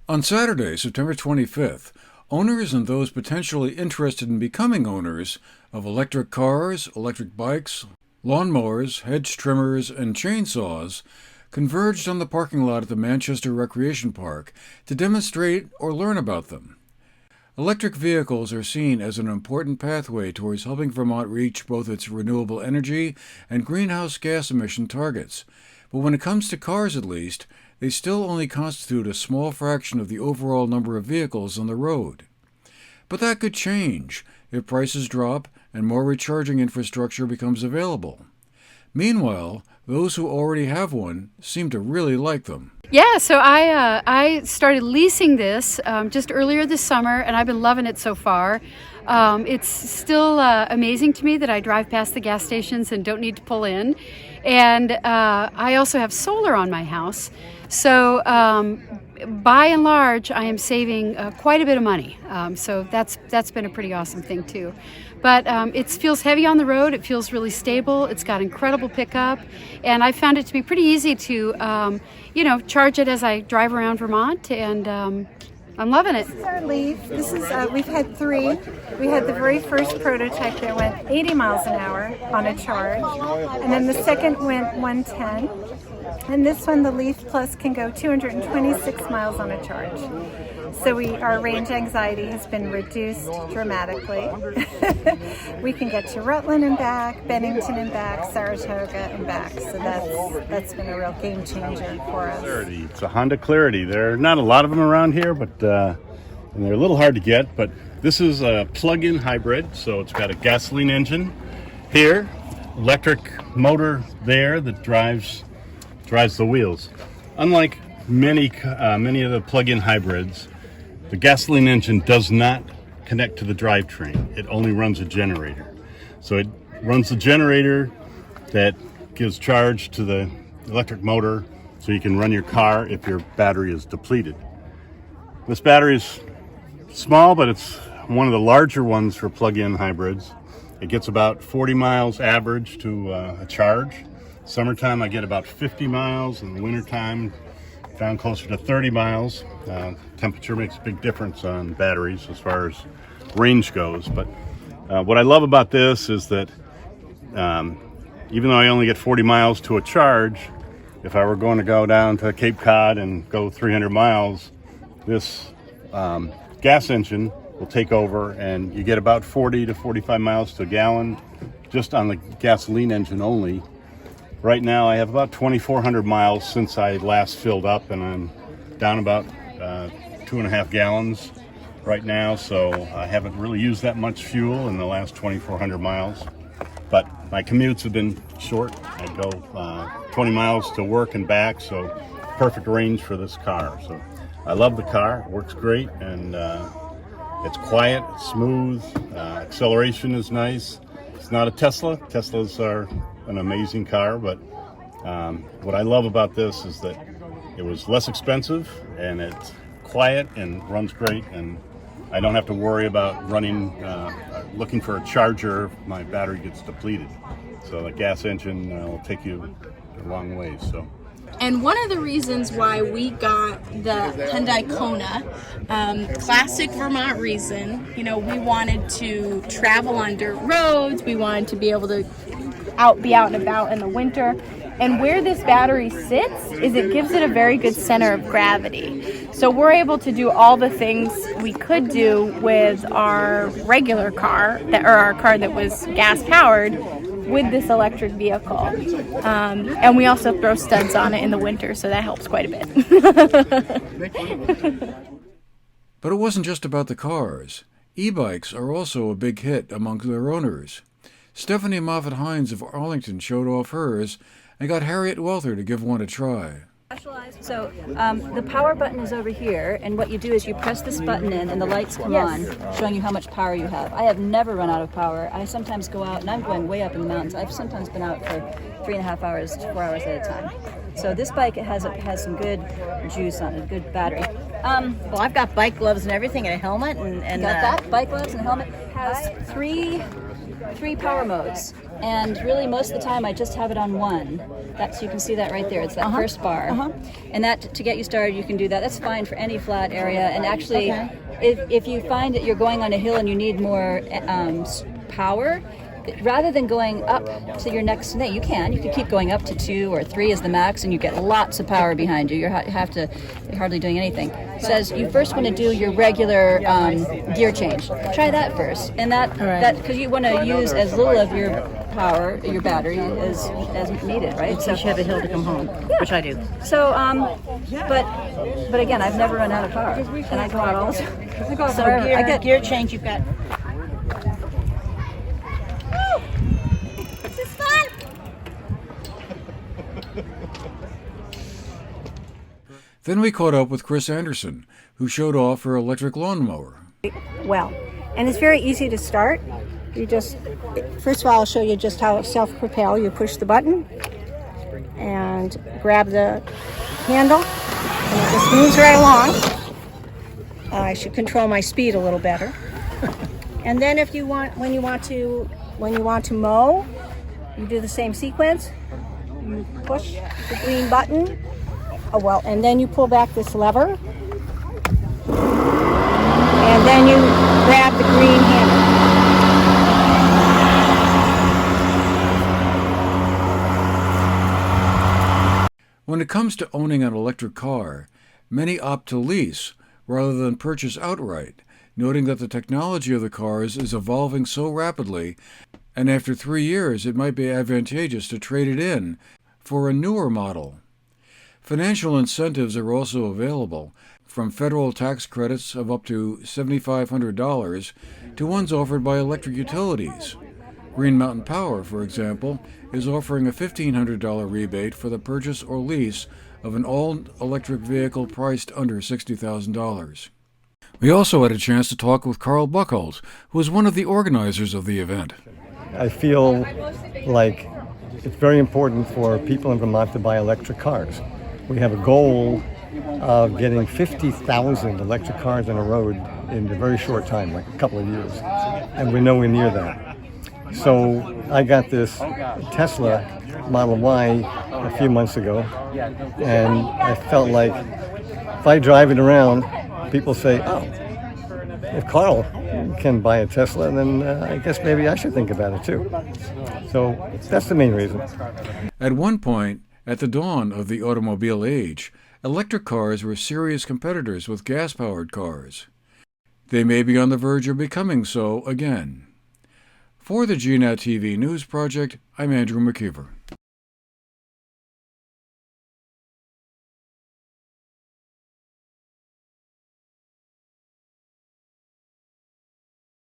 On Saturday, September 25th, owners and those potentially interested in becoming owners of electric cars, electric bikes, lawnmowers, hedge trimmers, and chainsaws converged on the parking lot at the Manchester Recreation Park to demonstrate or learn about them. Electric vehicles are seen as an important pathway towards helping Vermont reach both its renewable energy and greenhouse gas emission targets. But when it comes to cars, at least, they still only constitute a small fraction of the overall number of vehicles on the road. But that could change if prices drop and more recharging infrastructure becomes available. Meanwhile, those who already have one seem to really like them. Yeah, so I started leasing this just earlier this summer, and I've been loving it so far. It's still amazing to me that I drive past the gas stations and don't need to pull in. And I also have solar on my house. So by and large, I am saving quite a bit of money. So that's been a pretty awesome thing too. But it feels heavy on the road. It feels really stable. It's got incredible pickup. And I found it to be pretty easy to, charge it as I drive around Vermont. And I'm loving it. This is our Leaf. This is we've had three. We had the very first prototype that went 80 miles an hour on a charge, and then the second went 110. And this one, the Leaf Plus, can go 226 miles on a charge. So our range anxiety has been reduced dramatically. We can get to Rutland and back, Bennington and back, Saratoga and back. So that's been a real game changer for us. Clarity. It's a Honda Clarity. There are not a lot of them around here, but and they're a little hard to get. But this is a plug-in hybrid, so it's got a gasoline engine here, electric motor there that drives the wheels. Unlike many of the plug-in hybrids, the gasoline engine does not connect to the drivetrain. It only runs a generator. So it runs the generator that gives charge to the electric motor so you can run your car if your battery is depleted. This battery is small, but it's one of the larger ones for plug-in hybrids. It gets about 40 miles average to a charge. Summertime I get about 50 miles, in the wintertime down closer to 30 miles. Temperature makes a big difference on batteries as far as range goes. But what I love about this is that even though I only get 40 miles to a charge, if I were going to go down to Cape Cod and go 300 miles, this gas engine will take over and you get about 40 to 45 miles to a gallon just on the gasoline engine only. Right now I have about 2,400 miles since I last filled up, and I'm down about 2.5 gallons right now, so I haven't really used that much fuel in the last 2,400 miles. But my commutes have been short. I go 20 miles to work and back, so perfect range for this car. So I love the car. It works great, and it's quiet, it's smooth, acceleration is nice. It's not a Tesla. Teslas are an amazing car, but what I love about this is that it was less expensive and it's quiet and runs great, and I don't have to worry about looking for a charger if my battery gets depleted. So the gas engine will take you a long way. And one of the reasons why we got the Hyundai Kona, classic Vermont reason, we wanted to travel on dirt roads, we wanted to be able to be out and about in the winter. And where this battery sits is it gives it a very good center of gravity. So we're able to do all the things we could do with our regular car, or our car that was gas powered, with this electric vehicle. And we also throw studs on it in the winter, so that helps quite a bit. But it wasn't just about the cars. E-bikes are also a big hit among their owners. Stephanie Moffett-Hynds of Arlington showed off hers and got Harriet Welther to give one a try. So the power button is over here, and what you do is you press this button in and the lights come on, showing you how much power you have. I have never run out of power. I sometimes go out, and I'm going way up in the mountains. I've sometimes been out for 3.5 hours to 4 hours at a time. So this bike, it has some good juice on it, good battery. Well, I've got bike gloves and everything, and a helmet, and got that bike gloves and a helmet. Has three power modes. And really, most of the time, I just have it on one. That's, you can see that right there. It's that first bar. And that, to get you started, you can do that. That's fine for any flat area. And actually, if you find that you're going on a hill and you need more power, rather than going up to your next thing, you can keep going up to 2 or 3 is the max, and you get lots of power behind you. You're hardly doing anything. It says you first want to do your regular gear change. Try that first, and that because you want to use as little of your power, your battery, as needed, right? So you have a hill to come home, which I do. So, but again, I've never run out of power, and I go out all the time. I go out So forever. gear, I get gear change, you've got. This is fun. Then we caught up with Chris Anderson, who showed off her electric lawnmower. Well, and it's very easy to start. You just, first of all, I'll show you just how it self-propel. You push the button and grab the handle, and it just moves right along. I should control my speed a little better. And then if you want, when you want to mow, you do the same sequence. You push the green button. Oh well, and then you pull back this lever, and then you grab the green handle. When it comes to owning an electric car, many opt to lease rather than purchase outright, noting that the technology of the cars is evolving so rapidly, and after 3 years it might be advantageous to trade it in for a newer model. Financial incentives are also available, from federal tax credits of up to $7,500 to ones offered by electric utilities. Green Mountain Power, for example, is offering a $1,500 rebate for the purchase or lease of an all-electric vehicle priced under $60,000. We also had a chance to talk with Carl Buchholz, who is one of the organizers of the event. I feel like it's very important for people in Vermont to buy electric cars. We have a goal of getting 50,000 electric cars on the road in a very short time, like a couple of years, and we're nowhere near that. So I got this Tesla Model Y a few months ago, and I felt like if I drive it around, people say, oh, if Carl can buy a Tesla, then I guess maybe I should think about it too. So that's the main reason. At one point, at the dawn of the automobile age, electric cars were serious competitors with gas-powered cars. They may be on the verge of becoming so again. For the GNAT-TV News Project, I'm Andrew McKeever.